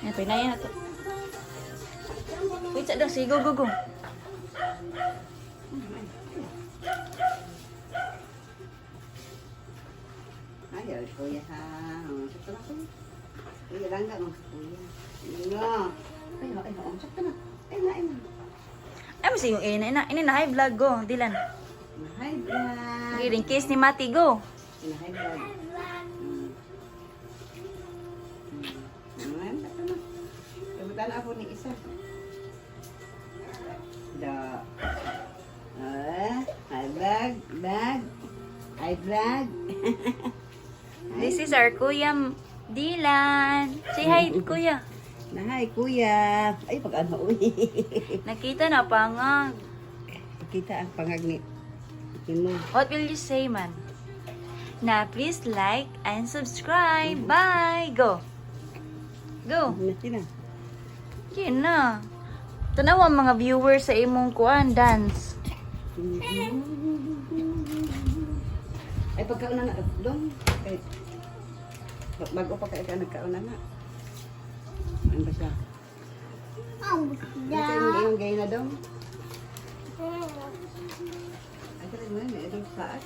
Yan, pinayan na to. Wait, sa daw. Sige, go, go, go. Ayaw, kuya ha. Sakto na kuya. Kuya lang ka, mga kuya. Nga. Ay, sakto na. Ay na. Ay, mas yung ina. Ina na, high vlog, go. Dilan. Hi, vlog. Okay, rin kiss ni Mati, go. Hi, vlog. Naman, sakto na. Kabutan ako ni isa. Da. Hi, vlog. Hi, vlog. This is our Kuya Dilan. Say hi, Kuya. Hi, kuya. Ay, pag-ano, uy. Nakita na pangag. Kita ang pangag ni mo. What will you say, man? Na, please like and subscribe. Bye. Go. Go. Sina. Yun na. Tanaw ang mga viewers sa imong kuan dance. Ay, pagkauna na, dong. Ay, bago pa kayo ka nagkauna na. Ano ba siya? Ito yung gay na dong. Ay, ito rin mo yun. Ito yung saat.